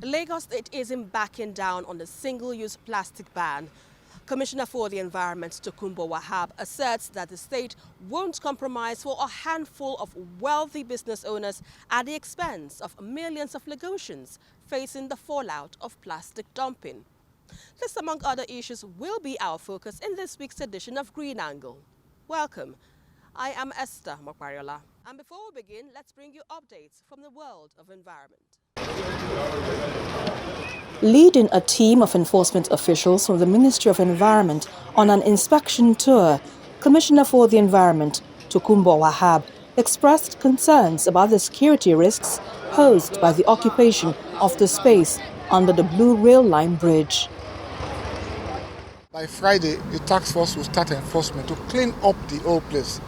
Lagos State isn't backing down on the single-use plastic ban. Commissioner for the Environment, Tokunbo Wahab, asserts that the state won't compromise for a handful of wealthy business owners at the expense of millions of Lagosians facing the fallout of plastic dumping. This, among other issues, will be our focus in this week's edition of Green Angle. Welcome. I am Esther Mokwariola. And before we begin, let's bring you updates from the world of environment. Leading a team of enforcement officials from the Ministry of Environment on an inspection tour, Commissioner for the Environment, Tokunbo Wahab, expressed concerns about the security risks posed by the occupation of the space under the Blue Rail Line bridge. By Friday, the task force will start enforcement to clean up the whole place.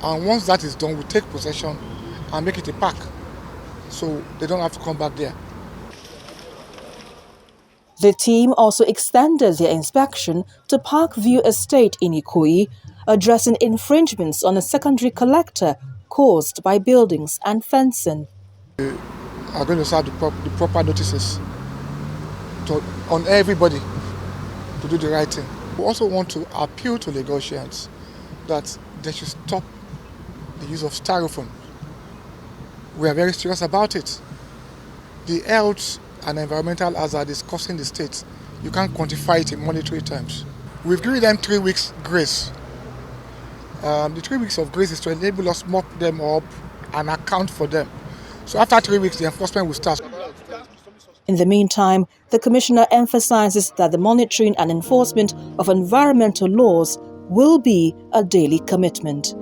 And once that is done, we'll take possession and make it a park, so they don't have to come back there. The team also extended their inspection to Parkview Estate in Ikoyi, addressing infringements on a secondary collector caused by buildings and fencing. We are going to serve the proper notices on everybody to do the right thing. We also want to appeal to Lagosians that they should stop the use of styrofoam. We are very serious about it. The health and environmental hazard is costing the state. You can't quantify it in monetary terms. We've given them 3 weeks grace. The 3 weeks of grace is to enable us to mop them up and account for them. So after 3 weeks, the enforcement will start. In the meantime, the Commissioner emphasizes that the monitoring and enforcement of environmental laws will be a daily commitment.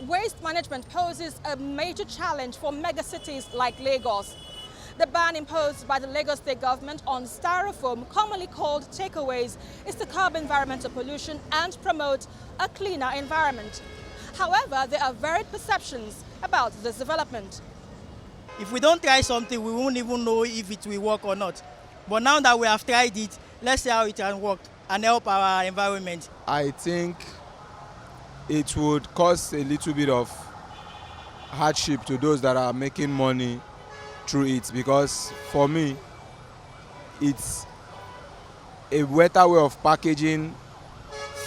Waste management poses a major challenge for megacities like Lagos. The ban imposed by the Lagos State government on styrofoam, commonly called takeaways, is to curb environmental pollution and promote a cleaner environment. However, there are varied perceptions about this development. If we don't try something, we won't even know if it will work or not. But now that we have tried it, let's see how it can work and help our environment. I think it would cause a little bit of hardship to those that are making money through it, because for me, it's a better way of packaging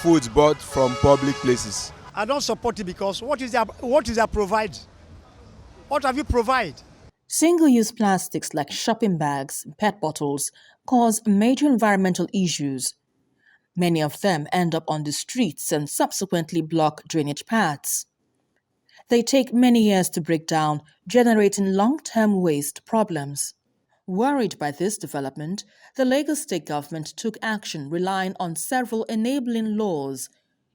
foods bought from public places. I don't support it because what is their provide? What have you provide? Single-use plastics like shopping bags and PET bottles cause major environmental issues. Many of them end up on the streets and subsequently block drainage paths. They take many years to break down, generating long-term waste problems. Worried by this development, the Lagos State government took action relying on several enabling laws,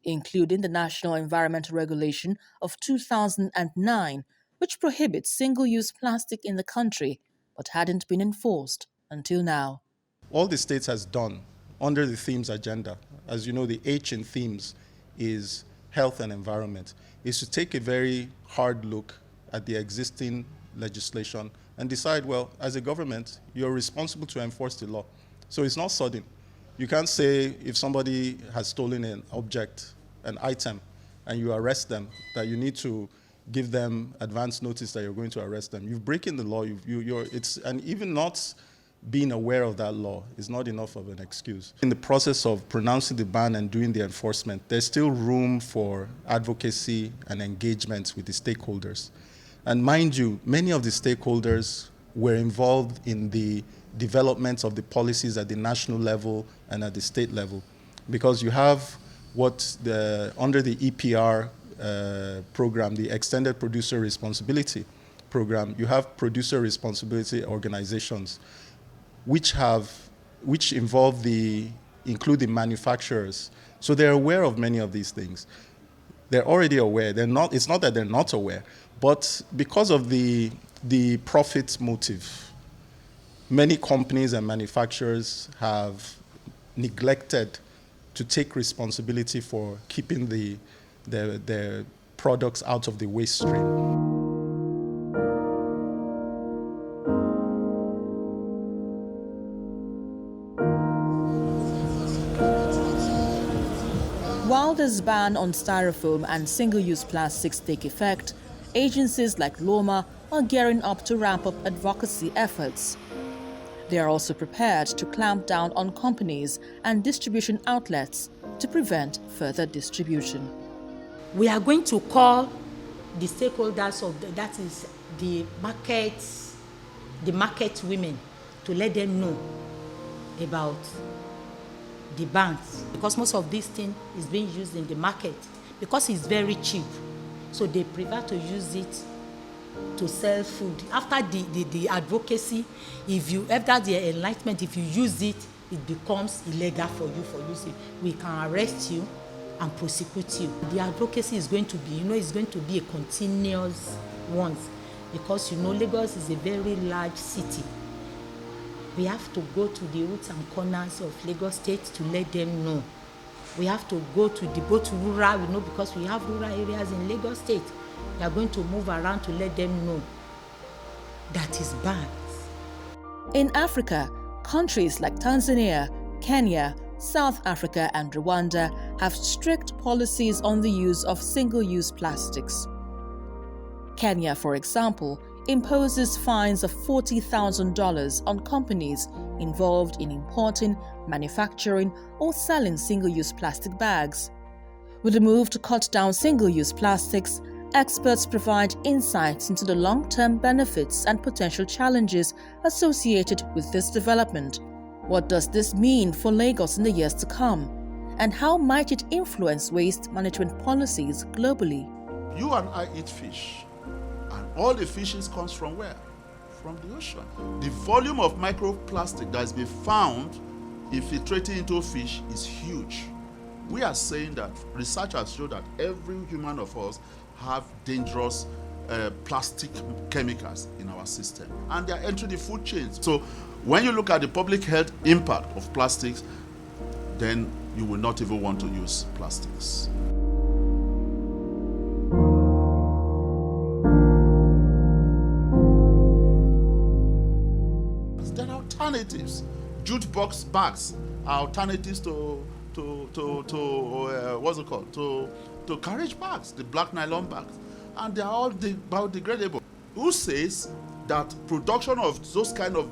including the National Environmental Regulation of 2009, which prohibits single-use plastic in the country, but hadn't been enforced until now. All the states has done under the themes agenda, as you know, the H in themes is health and environment, is to take a very hard look at the existing legislation and decide, well, as a government, you're responsible to enforce the law. So it's not sudden. You can't say if somebody has stolen an object, an item, and you arrest them, that you need to give them advance notice that you're going to arrest them. You've broken the law, and even not being aware of that law is not enough of an excuse. In the process of pronouncing the ban and doing the enforcement, there's still room for advocacy and engagement with the stakeholders. And mind you, many of the stakeholders were involved in the development of the policies at the national level and at the state level. Because you have under the EPR program, the Extended Producer Responsibility Program, you have producer responsibility organizations which include the manufacturers. So they're aware of many of these things. They're already aware. It's not that they're not aware, but because of the the profit motive. Many companies and manufacturers have neglected to take responsibility for keeping their products out of the waste stream. While this ban on styrofoam and single-use plastics take effect, agencies like LOMA are gearing up to ramp up advocacy efforts. They are also prepared to clamp down on companies and distribution outlets to prevent further distribution. We are going to call the stakeholders that is the market women, to let them know about the bans, because most of this thing is being used in the market because it's very cheap, so they prefer to use it to sell food. After the advocacy, after the enlightenment, if you use it, it becomes illegal for you for using. We can arrest you and prosecute you. The advocacy is going to be, it's going to be a continuous one, because Lagos is a very large city. We have to go to the roots and corners of Lagos State to let them know. We have to go to rural, because we have rural areas in Lagos State. We are going to move around to let them know that is banned. In Africa, countries like Tanzania, Kenya, South Africa and Rwanda have strict policies on the use of single-use plastics. Kenya, for example, imposes fines of $40,000 on companies involved in importing, manufacturing, or selling single-use plastic bags. With the move to cut down single-use plastics, experts provide insights into the long-term benefits and potential challenges associated with this development. What does this mean for Lagos in the years to come? And how might it influence waste management policies globally? You and I eat fish. And all the fishes comes from where? From the ocean. The volume of microplastic that has been found infiltrating into fish is huge. We are saying that research has shown that every human of us have dangerous plastic chemicals in our system, and they are entering the food chain. So when you look at the public health impact of plastics, then you will not even want to use plastics. There are alternatives. Jute box bags are alternatives to what's it called? To carriage bags, the black nylon bags, and they are all biodegradable. Who says that production of those kind of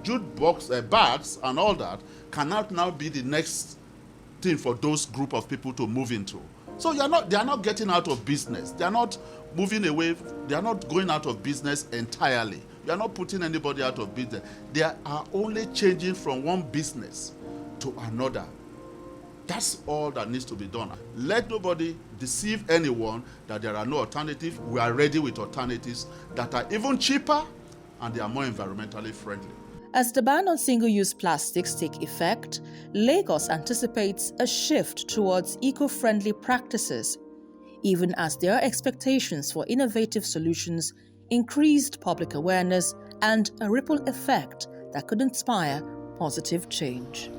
jute box bags and all that cannot now be the next thing for those group of people to move into? So they are not getting out of business. They are not moving away. They are not going out of business entirely. They are not putting anybody out of business. They are only changing from one business to another. That's all that needs to be done. Let nobody deceive anyone that there are no alternatives. We are ready with alternatives that are even cheaper and they are more environmentally friendly. As the ban on single-use plastics take effect, Lagos anticipates a shift towards eco-friendly practices, even as there are expectations for innovative solutions, increased public awareness, and a ripple effect that could inspire positive change.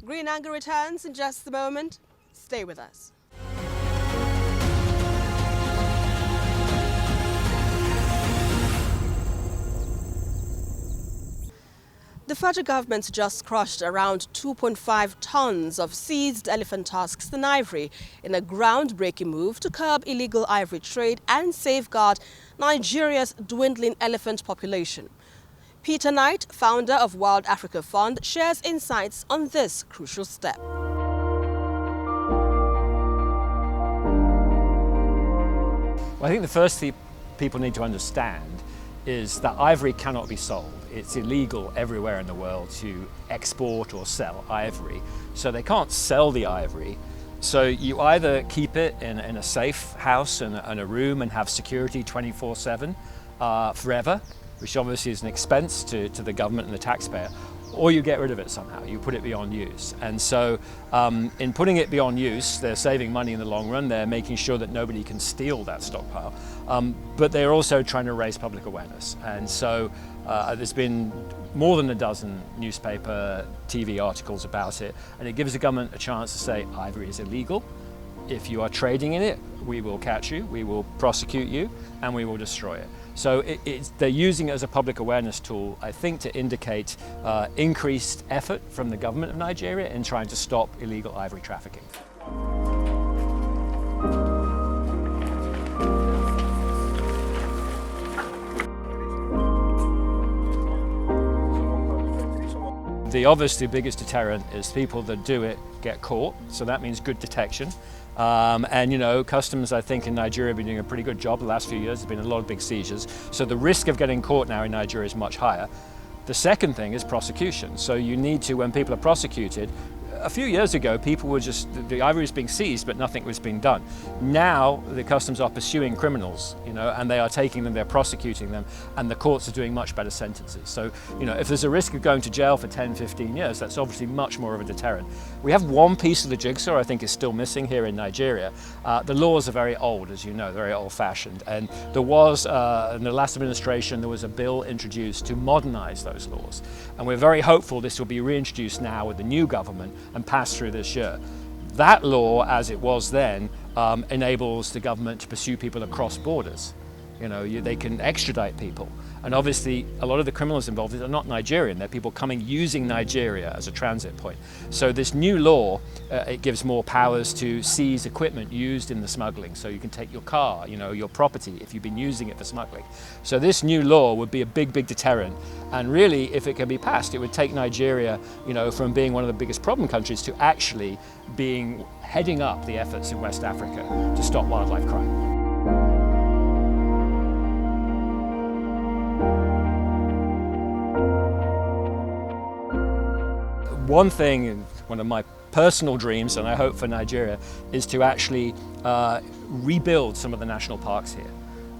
Green Angle returns in just a moment. Stay with us. The federal government just crushed around 2.5 tons of seized elephant tusks and ivory in a groundbreaking move to curb illegal ivory trade and safeguard Nigeria's dwindling elephant population. Peter Knight, founder of Wild Africa Fund, shares insights on this crucial step. Well, I think the first thing people need to understand is that ivory cannot be sold. It's illegal everywhere in the world to export or sell ivory. So they can't sell the ivory. So you either keep it in a safe house and a room and have security 24/7 forever, which obviously is an expense to the government and the taxpayer, or you get rid of it somehow, you put it beyond use. And so in putting it beyond use, they're saving money in the long run, they're making sure that nobody can steal that stockpile, but they're also trying to raise public awareness. And so there's been more than a dozen newspaper, TV articles about it, and it gives the government a chance to say ivory is illegal. If you are trading in it, we will catch you, we will prosecute you, and we will destroy it. So they're using it as a public awareness tool, I think, to indicate increased effort from the government of Nigeria in trying to stop illegal ivory trafficking. The obviously biggest deterrent is people that do it get caught, so that means good detection. And you know, customs, I think, in Nigeria have been doing a pretty good job the last few years. There's been a lot of big seizures, so the risk of getting caught now in Nigeria is much higher. The second thing is prosecution. So you need to, when people are prosecuted, a few years ago, people were just, the ivory was being seized, but nothing was being done. Now, the customs are pursuing criminals, you know, and they are taking them, they're prosecuting them, and the courts are doing much better sentences. So, you know, if there's a risk of going to jail for 10, 15 years, that's obviously much more of a deterrent. We have one piece of the jigsaw I think is still missing here in Nigeria. The laws are very old, as you know, very old-fashioned, and there was, in the last administration, there was a bill introduced to modernize those laws. And we're very hopeful this will be reintroduced now with the new government and passed through this year. That law, as it was then, enables the government to pursue people across borders. You know, they can extradite people. And obviously, a lot of the criminals involved are not Nigerian. They're people coming using Nigeria as a transit point. So this new law, it gives more powers to seize equipment used in the smuggling. So you can take your car, you know, your property, if you've been using it for smuggling. So this new law would be a big, big deterrent. And really, if it can be passed, it would take Nigeria, you know, from being one of the biggest problem countries to actually heading up the efforts in West Africa to stop wildlife crime. One thing, one of my personal dreams, and I hope for Nigeria, is to actually rebuild some of the national parks here.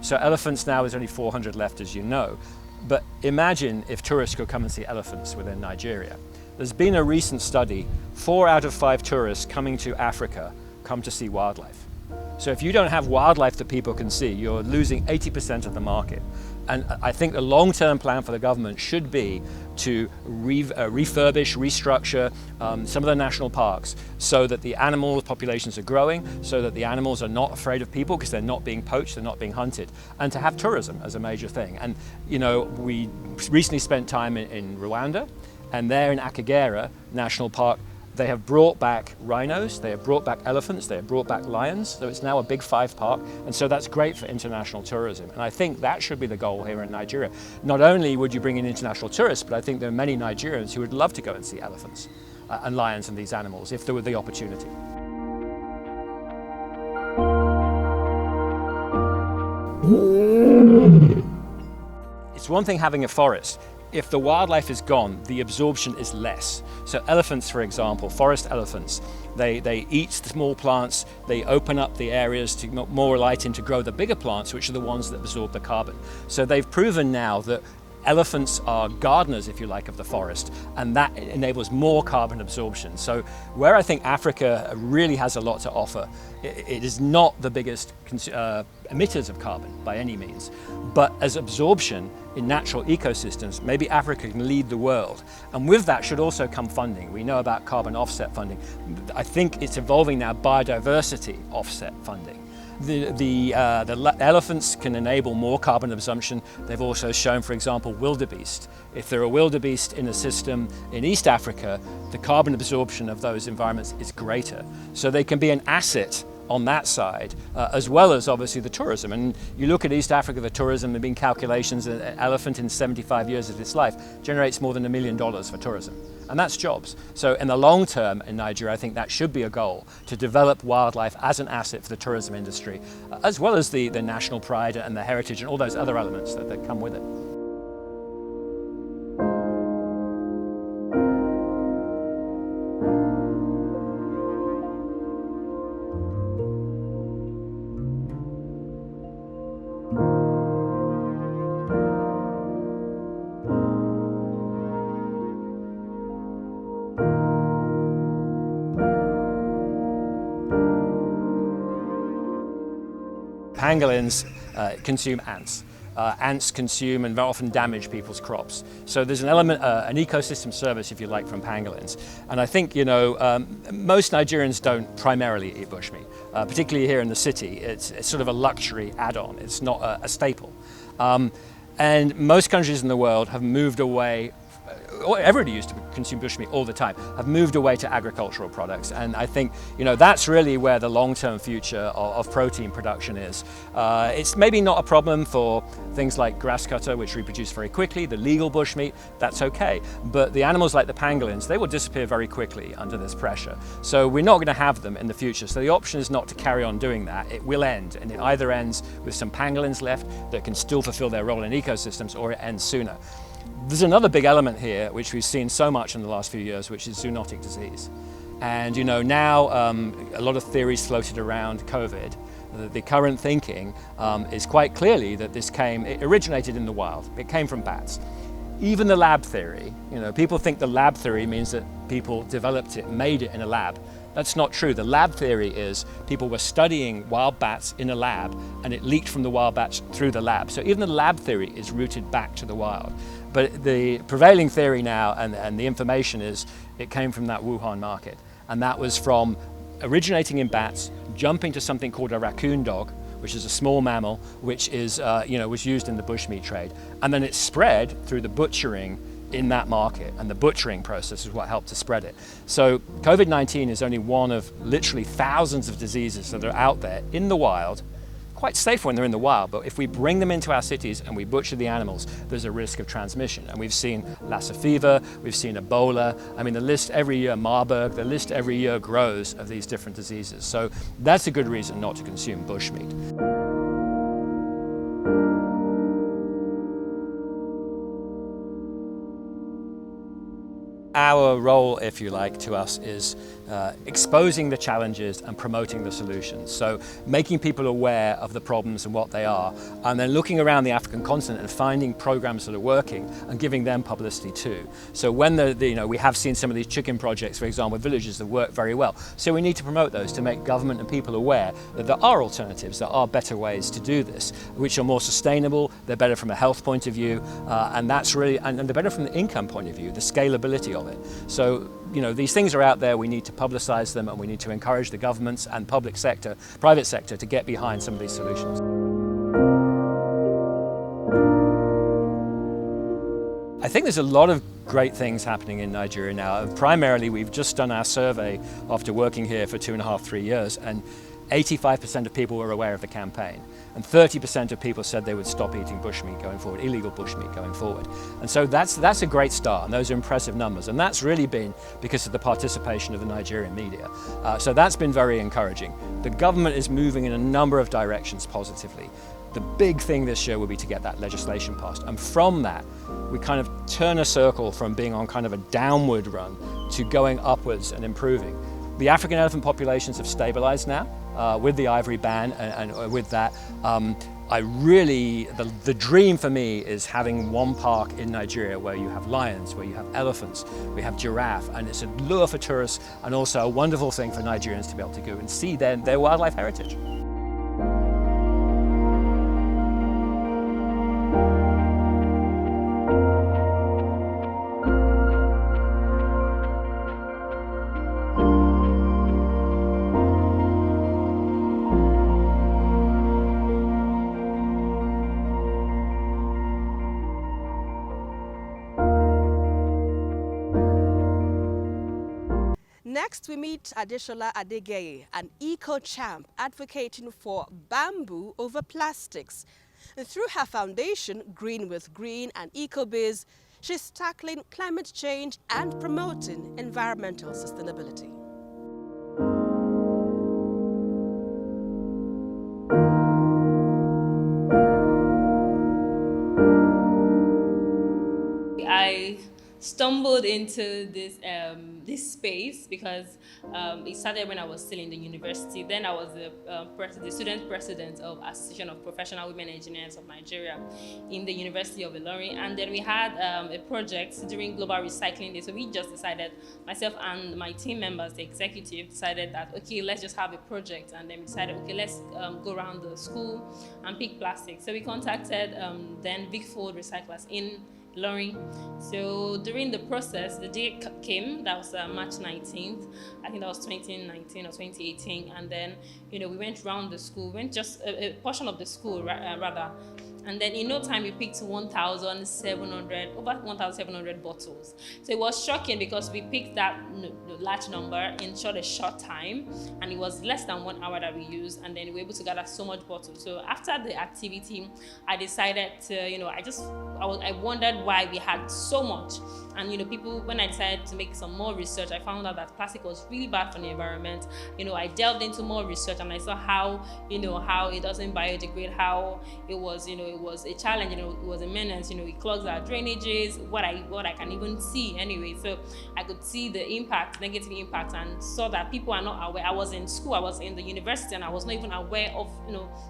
So elephants now, there's only 400 left, as you know, but imagine if tourists could come and see elephants within Nigeria. There's been a recent study, 4 out of 5 tourists coming to Africa come to see wildlife. So if you don't have wildlife that people can see, you're losing 80% of the market. And I think the long-term plan for the government should be to refurbish, restructure some of the national parks so that the animal populations are growing, so that the animals are not afraid of people because they're not being poached, they're not being hunted, and to have tourism as a major thing. And you know, we recently spent time in Rwanda, and there in Akagera National Park, they have brought back rhinos, they have brought back elephants, they have brought back lions, so it's now a big 5 park, and so that's great for international tourism. And I think that should be the goal here in Nigeria. Not only would you bring in international tourists, but I think there are many Nigerians who would love to go and see elephants and lions and these animals if there were the opportunity. It's one thing having a forest. If the wildlife is gone, the absorption is less. So elephants, for example, forest elephants, they eat small plants, they open up the areas to more light in to grow the bigger plants, which are the ones that absorb the carbon. So they've proven now that elephants are gardeners, if you like, of the forest, and that enables more carbon absorption. So where I think Africa really has a lot to offer, it is not the biggest emitters of carbon by any means, but as absorption in natural ecosystems, maybe Africa can lead the world. And with that should also come funding. We know about carbon offset funding. I think it's evolving now biodiversity offset funding. The elephants can enable more carbon absorption. They've also shown, for example, wildebeest. If there are wildebeest in a system in East Africa, the carbon absorption of those environments is greater. So they can be an asset on that side, as well as obviously the tourism. And you look at East Africa, the tourism, there have been calculations that an elephant in 75 years of its life generates more than $1 million for tourism. And that's jobs. So in the long term in Nigeria, I think that should be a goal, to develop wildlife as an asset for the tourism industry, as well as the national pride and the heritage and all those other elements that come with it. pangolins consume ants. Ants consume and very often damage people's crops. So there's an element, an ecosystem service, if you like, from pangolins. And I think, most Nigerians don't primarily eat bushmeat, particularly here in the city. It's sort of a luxury add-on. It's not a staple. And most countries in the world have moved away, everybody used to consume bushmeat all the time, have moved away to agricultural products. And I think, that's really where the long-term future of protein production is. It's maybe not a problem for things like grass cutter, which reproduce very quickly, the legal bushmeat, that's okay. But the animals like the pangolins, they will disappear very quickly under this pressure. So we're not going to have them in the future. So the option is not to carry on doing that. It will end, and it either ends with some pangolins left that can still fulfill their role in ecosystems, or it ends sooner. There's another big element here, which we've seen so much in the last few years, which is zoonotic disease. And now a lot of theories floated around COVID. The current thinking is quite clearly that it originated in the wild. It came from bats. Even the lab theory, people think the lab theory means that people developed it, made it in a lab. That's not true. The lab theory is people were studying wild bats in a lab, and it leaked from the wild bats through the lab. So even the lab theory is rooted back to the wild. But the prevailing theory now, and the information is, it came from that Wuhan market. And that was from originating in bats, jumping to something called a raccoon dog, which is a small mammal, which is, was used in the bushmeat trade. And then it spread through the butchering in that market, and the butchering process is what helped to spread it. So COVID-19 is only one of literally thousands of diseases that are out there in the wild, quite safe when they're in the wild, but if we bring them into our cities and we butcher the animals, there's a risk of transmission. And we've seen Lassa fever, we've seen Ebola, the list every year, Marburg, the list every year grows of these different diseases. So that's a good reason not to consume bushmeat. Our role, if you like, to us is exposing the challenges and promoting the solutions. So making people aware of the problems and what they are, and then looking around the African continent and finding programs that are working and giving them publicity too. So when we have seen some of these chicken projects, for example, with villages that work very well. So we need to promote those to make government and people aware that there are alternatives, there are better ways to do this, which are more sustainable, they're better from a health point of view, and that's really, and they're better from the income point of view, the scalability of it. So, these things are out there, we need to publicize them, and we need to encourage the governments and private sector to get behind some of these solutions. I think there's a lot of great things happening in Nigeria now. Primarily, we've just done our survey after working here for 2.5, 3 years, and 85% of people were aware of the campaign, and 30% of people said they would stop eating bushmeat going forward, illegal bushmeat going forward. And so that's a great start, and those are impressive numbers, and that's really been because of the participation of the Nigerian media. So that's been very encouraging. The government is moving in a number of directions positively. The big thing this year will be to get that legislation passed, and from that we kind of turn a circle from being on kind of a downward run to going upwards and improving. The African elephant populations have stabilized now with the ivory ban, and with that, the dream for me is having one park in Nigeria where you have lions, where you have elephants, we have giraffe, and it's a lure for tourists and also a wonderful thing for Nigerians to be able to go and see their wildlife heritage. Next, we meet Adeshola Adegeye, an eco-champ advocating for bamboo over plastics. And through her foundation, Green with Green and EcoBiz, she's tackling climate change and promoting environmental sustainability. I stumbled into this space because it started when I was still in the university. Then I was the student president of Association of Professional Women Engineers of Nigeria in the University of Ilorin. And then we had a project during Global Recycling Day. So we just decided, myself and my team members, the executive, decided that, okay, let's just have a project. And then we decided, okay, let's go around the school and pick plastic. So we contacted then Big Fold Recyclers in Ilorin. So during the process, the day came, that was March 19th, I think that was 2019 or 2018, and then, we went around the school, went just a portion of the school rather, and then in no time we picked over 1,700 bottles. So it was shocking because we picked that large number in a short time, and it was less than 1 hour that we used, and then we were able to gather so much bottles. So after the activity, I decided to, I wondered why we had so much. And people, when I decided to make some more research, I found out that plastic was really bad for the environment. I delved into more research and I saw how it doesn't biodegrade, how it was a challenge, it was a menace, it clogs our drainages, what I can even see anyway. So I could see the negative impact, and saw that people are not aware. I was in school, I was in the university, and I was not even aware of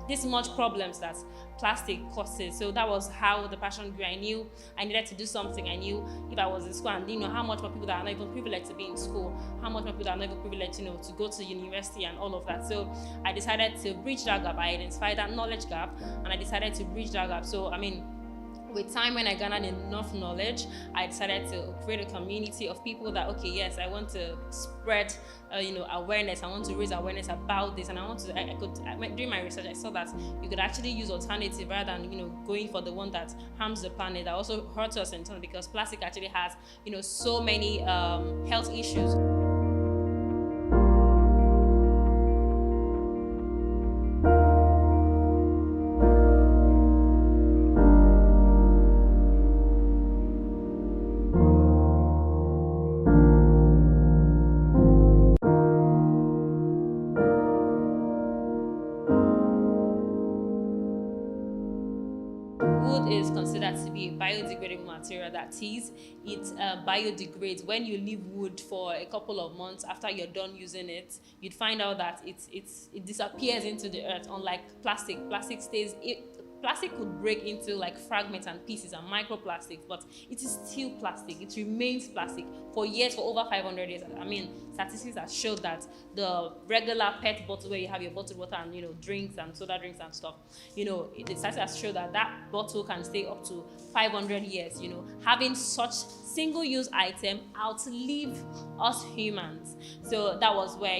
this much problems that plastic causes. So that was how the passion grew. I knew I needed to do something. I knew if I was in school, and how much more people that are not even privileged to be in school, how much more people that are not even privileged to go to university and all of that. So I decided to bridge that gap. I identified that knowledge gap, and I decided to bridge that gap. So with time, when I garnered enough knowledge, I decided to create a community of people that, okay, yes, I want to spread, awareness. I want to raise awareness about this, and during my research, I saw that you could actually use alternative rather than, going for the one that harms the planet, that also hurts us in turn, because plastic actually has, so many health issues. Wood is considered to be a biodegradable material. That is, it biodegrades. When you leave wood for a couple of months after you're done using it, you'd find out that it disappears into the earth. Unlike plastic, plastic could break into like fragments and pieces and microplastics, but it is still plastic. It remains plastic for years, for over 500 years. Statistics have showed that the regular PET bottle where you have your bottled water and drinks and soda drinks and stuff, the statistics have showed that bottle can stay up to 500 years. Having such single-use item outlive us humans. So that was where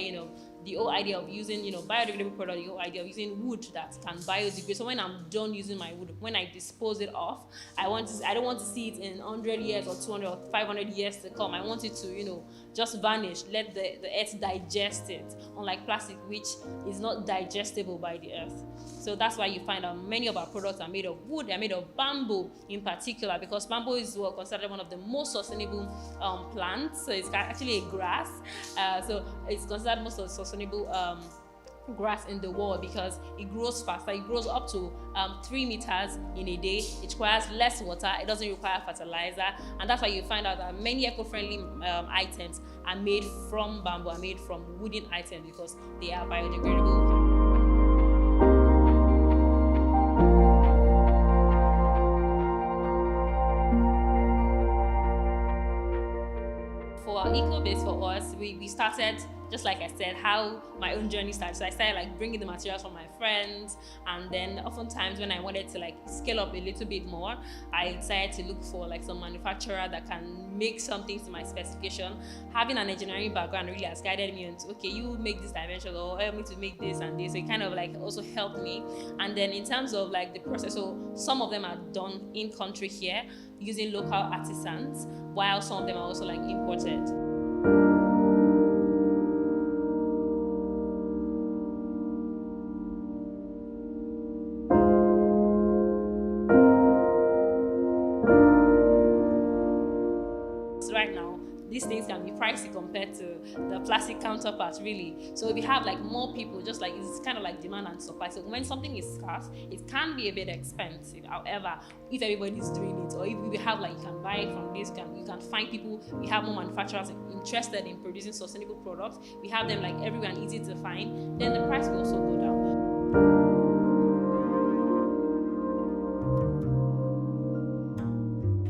the whole idea of using, biodegradable product, the whole idea of using wood that can biodegrade. So when I'm done using my wood, when I dispose it off, I don't want to see it in 100 years or 200 or 500 years to come. I want it to, just vanish, let the earth digest it, unlike plastic, which is not digestible by the earth. So that's why you find out many of our products are made of wood. They're made of bamboo in particular, because bamboo is considered one of the most sustainable plants. So it's actually a grass. So it's considered most sustainable grass in the world because it grows faster. It grows up to 3 meters in a day. It requires less water. It doesn't require fertilizer, and that's why you find out that many eco-friendly items are made from bamboo, are made from wooden items, because they are biodegradable. For EcoBase, for us, we started, just like I said, how my own journey started. So I started bringing the materials from my friends, and then oftentimes when I wanted to scale up a little bit more, I decided to look for some manufacturer that can make some things to my specification. Having an engineering background really has guided me into, okay, you make this dimension, or help me to make this and this. So it kind of also helped me. And then in terms of the process, so some of them are done in country here using local artisans, while some of them are also imported. Right now, these things can be pricey compared to the plastic counterparts, really. So if you have like more people, just like it's kind of like demand and supply. So when something is scarce, it can be a bit expensive. However, if everybody's doing it, or if we have like you can buy it from this, you can find people. We have more manufacturers interested in producing sustainable products. We have them like everywhere and easy to find. Then the price will also go down.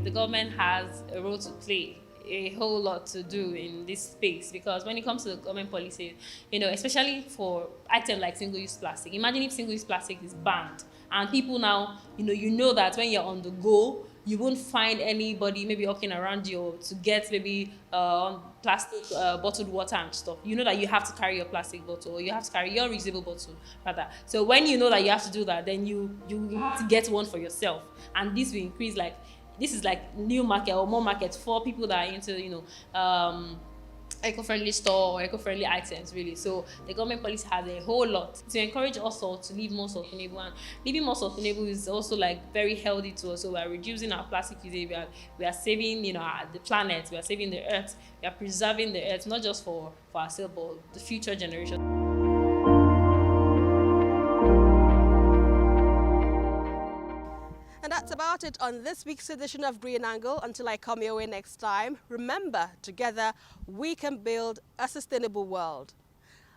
The government has a role to play, a whole lot to do in this space, because when it comes to the government policy, especially for items like single-use plastic, imagine if single-use plastic is banned and people now, that when you're on the go, you won't find anybody maybe walking around you to get maybe plastic bottled water and stuff. You know that you have to carry your plastic bottle, or you have to carry your reusable bottle, rather. So when you know that you have to do that, then you have to get one for yourself. And this will increase, this is like new market or more market for people that are into, eco-friendly store or eco-friendly items, really. So the government policy has a whole lot to encourage us all to live more sustainable, and living more sustainable is also like very healthy to us. So we are reducing our plastic usage, we are saving the planet, we are saving the earth, we are preserving the earth, not just for ourselves but the future generation. And that's about it on this week's edition of Green Angle. Until I come your way next time, remember, together we can build a sustainable world.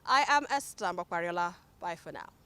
I am Esther Mbakwariola. Bye for now.